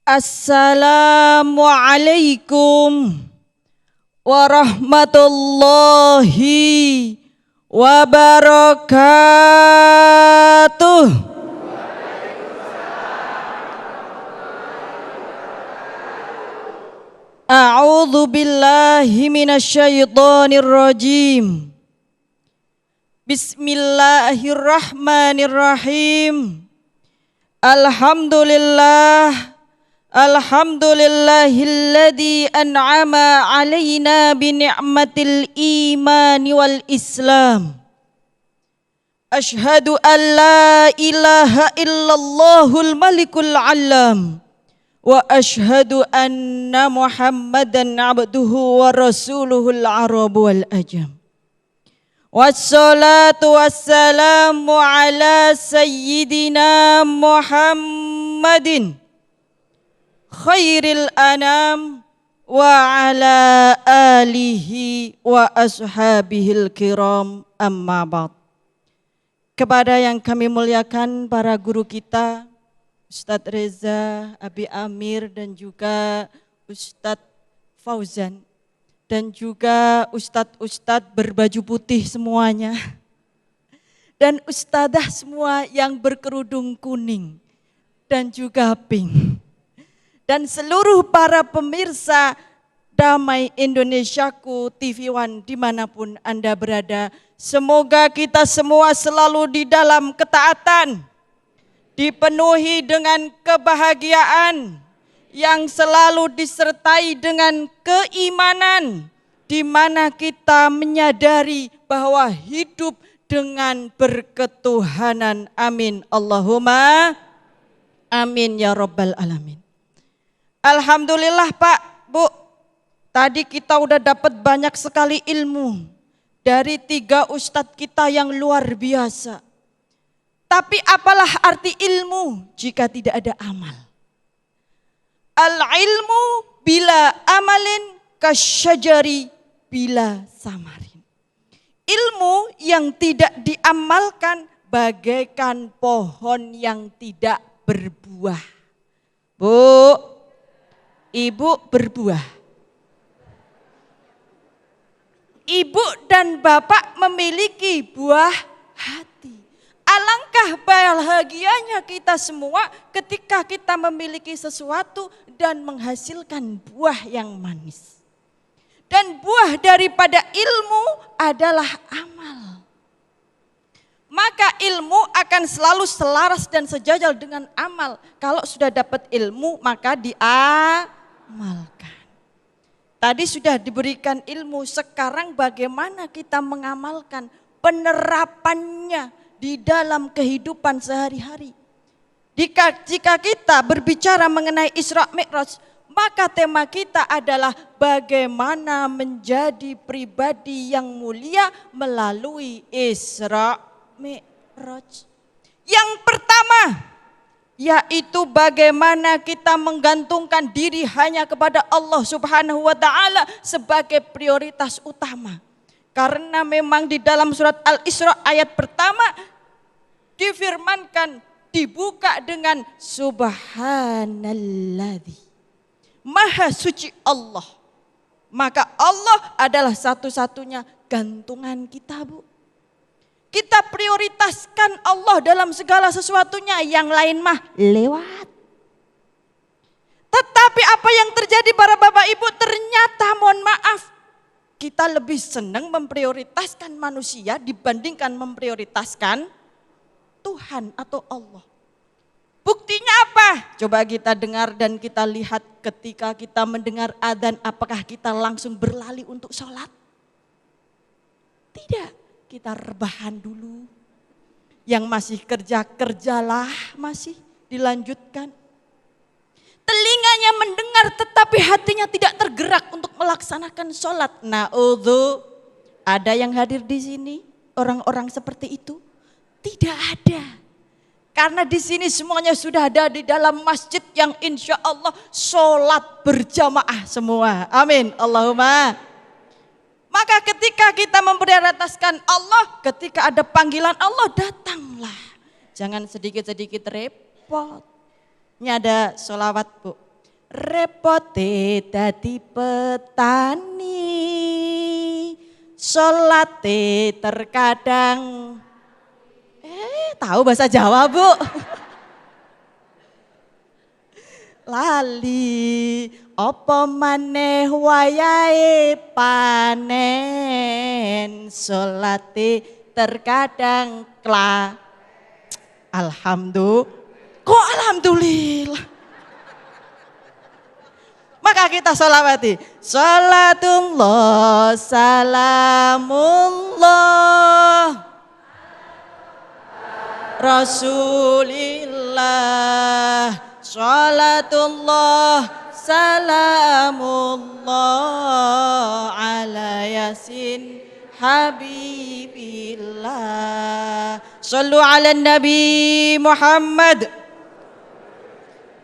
Assalamualaikum warahmatullahi wabarakatuh. A'udzu billahi minasyaitonir rajim. Bismillahirrahmanirrahim. Alhamdulillahilladzi an'ama 'alaina bi ni'matil iman wal islam. Asyhadu an la ilaha illallahul malikul alam. Wa asyhadu anna Muhammadan abduhu wa rasuluhul arabu wal ajam. Wassalatu wassalamu ala sayyidina Muhammadin khairil anam wa ala alihi wa ashabihil kiram amma ba'd. Kepada yang kami muliakan para guru kita, Ustadz Reza, Abi Amir, dan juga Ustadz Fauzan, dan juga ustadz-ustadz berbaju putih semuanya, dan ustadzah semua yang berkerudung kuning dan juga pink, dan seluruh para pemirsa Damai Indonesiaku TV One dimanapun Anda berada. Semoga kita semua selalu di dalam ketaatan, dipenuhi dengan kebahagiaan, yang selalu disertai dengan keimanan, di mana kita menyadari bahwa hidup dengan berketuhanan. Amin. Allahumma amin ya rabbal alamin. Alhamdulillah Pak, Bu, tadi kita udah dapat banyak sekali ilmu dari 3 ustadz kita yang luar biasa. Tapi apalah arti ilmu jika tidak ada amal? Al-ilmu bila amalin kasyajari bila samarin. Ilmu yang tidak diamalkan bagaikan pohon yang tidak berbuah. Bu, Ibu berbuah. Ibu dan Bapak memiliki buah hati. Alangkah bahagianya kita semua ketika kita memiliki sesuatu dan menghasilkan buah yang manis. Dan buah daripada ilmu adalah amal. Maka ilmu akan selalu selaras dan sejajar dengan amal. Kalau sudah dapat ilmu maka diamalkan. Tadi sudah diberikan ilmu, sekarang bagaimana kita mengamalkan penerapannya di dalam kehidupan sehari-hari. Jika kita berbicara mengenai Isra Mi'raj, maka tema kita adalah bagaimana menjadi pribadi yang mulia melalui Isra Mi'raj. Yang pertama, yaitu bagaimana kita menggantungkan diri hanya kepada Allah Subhanahu wa Ta'ala sebagai prioritas utama. Karena memang di dalam surat Al-Isra ayat pertama difirmankan, dibuka dengan subhanalladzi, maha suci Allah. Maka Allah adalah satu-satunya gantungan kita, Bu. Kita prioritaskan Allah dalam segala sesuatunya, yang lain mah lewat. Tetapi apa yang terjadi para Bapak Ibu, ternyata mohon maaf, kita lebih senang memprioritaskan manusia dibandingkan memprioritaskan Tuhan atau Allah. Buktinya apa? Coba kita dengar dan kita lihat ketika kita mendengar adzan, apakah kita langsung berlari untuk sholat? Tidak, kita rebahan dulu. Yang masih kerjalah masih dilanjutkan. Telinganya mendengar tetapi hatinya tidak tergerak untuk melaksanakan sholat. Ada yang hadir di sini orang-orang seperti itu? Tidak ada. Karena di sini semuanya sudah ada di dalam masjid yang insya Allah sholat berjamaah semua. Amin. Allahumma. Maka ketika kita memprioritaskan Allah, ketika ada panggilan Allah, datanglah. Jangan sedikit-sedikit repot. Ini ada sholawat Bu. Repote dadi petani, sholate terkadang. Tahu bahasa Jawa Bu? Lali apa maneh wayahe panen, sholate terkadang alhamdulillah. Kok alhamdulillah? Maka kita sholawati. Sholatullah salamullah Rasulillah. Sholatullah salamullah ala yasin habibillah. Sallu ala Nabi Muhammad.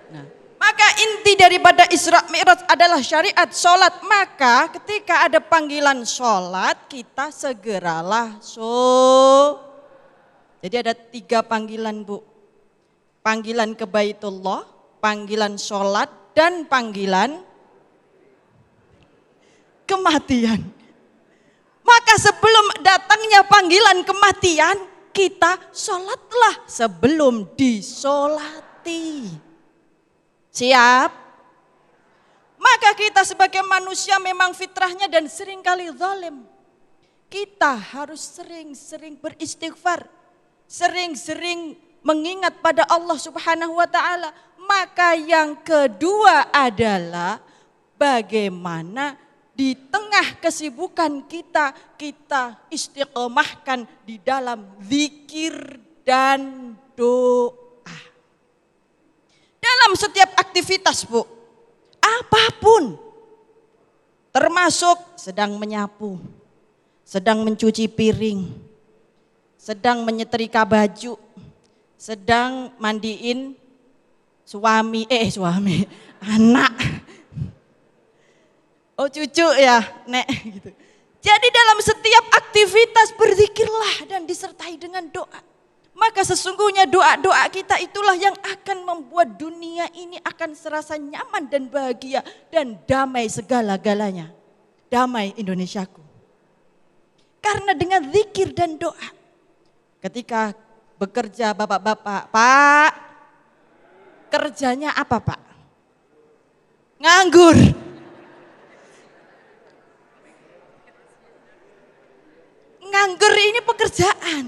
Nah, maka inti daripada Isra Mi'raj adalah syariat sholat. Maka ketika ada panggilan sholat, kita segeralah Jadi ada 3 panggilan Bu. Panggilan ke Baitullah, panggilan sholat, dan panggilan kematian. Maka sebelum datangnya panggilan kematian, kita sholatlah sebelum disolati. Siap? Maka kita sebagai manusia memang fitrahnya dan seringkali zalim. Kita harus sering-sering beristighfar, sering-sering mengingat pada Allah Subhanahu wa taala. Maka yang kedua adalah bagaimana di tengah kesibukan kita istiqomahkan di dalam zikir dan doa. Dalam setiap aktivitas Bu, apapun, termasuk sedang menyapu, sedang mencuci piring, sedang menyetrika baju, sedang mandiin anak. Oh cucu ya, Nek gitu. Jadi dalam setiap aktivitas berzikirlah dan disertai dengan doa. Maka sesungguhnya doa-doa kita itulah yang akan membuat dunia ini akan serasa nyaman dan bahagia dan damai segala-galanya. Damai Indonesiaku. Karena dengan zikir dan doa. Ketika bekerja bapak-bapak, Pak, kerjanya apa Pak? Nganggur. Nganggur ini pekerjaan.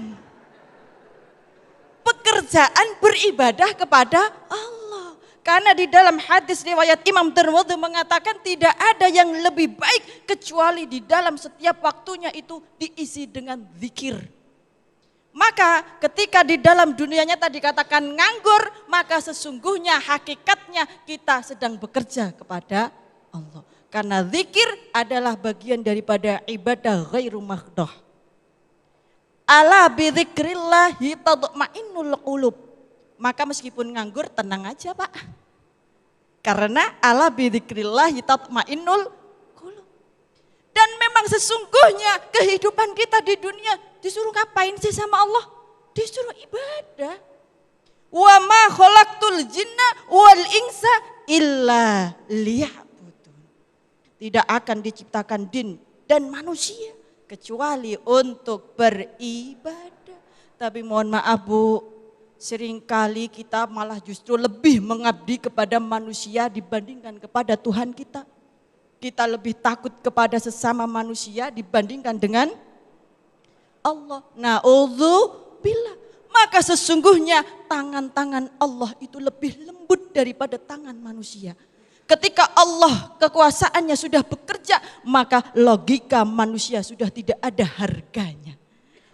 Pekerjaan beribadah kepada Allah. Karena di dalam hadis riwayat Imam Tirmidzi mengatakan tidak ada yang lebih baik kecuali di dalam setiap waktunya itu diisi dengan zikir. Maka ketika di dalam dunia nyata dikatakan nganggur, maka sesungguhnya hakikatnya kita sedang bekerja kepada Allah. Karena zikir adalah bagian daripada ibadah ghairu maghdah. Ala bidzikrillahi tatma'innul qulub. Maka meskipun nganggur tenang aja Pak. Karena ala bidzikrillahi tatma'innul qulub. Dan memang sesungguhnya kehidupan kita di dunia disuruh ngapain sih sama Allah? Disuruh ibadah. Wa ma khalaqtul jinna wal insa illa liya'budun. Tidak akan diciptakan jin dan manusia kecuali untuk beribadah. Tapi mohon maaf Bu, seringkali kita malah justru lebih mengabdi kepada manusia dibandingkan kepada Tuhan kita. Kita lebih takut kepada sesama manusia dibandingkan dengan Allah. Na'udzubillah. Maka sesungguhnya tangan-tangan Allah itu lebih lembut daripada tangan manusia. Ketika Allah kekuasaannya sudah bekerja, maka logika manusia sudah tidak ada harganya.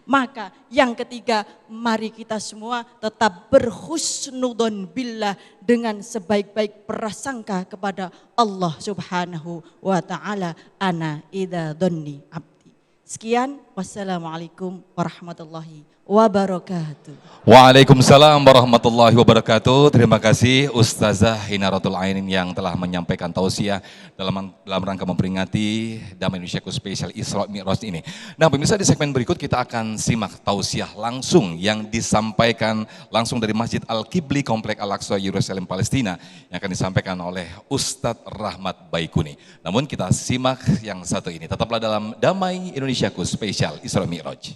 Maka yang ketiga, mari kita semua tetap berhusnudzon billah dengan sebaik-baik prasangka kepada Allah Subhanahu wa taala. Ana idza dzanni abdi. Sekian. Wassalamualaikum warahmatullahi wabarakatuh. Waalaikumsalam warahmatullahi wabarakatuh. Terima kasih Ustazah Hinaratul Ainin yang telah menyampaikan tausiah dalam rangka memperingati Damai Indonesiaku Spesial Isra Mi'raj ini. Nah, pemirsa, di segmen berikut kita akan simak tausiah langsung yang disampaikan langsung dari Masjid Al-Qibli Komplek Al-Aqsa Yerusalem Palestina yang akan disampaikan oleh Ustadz Rahmat Baikuni. Namun kita simak yang satu ini. Tetaplah dalam Damai Indonesiaku Spesial Isra Mi'raj.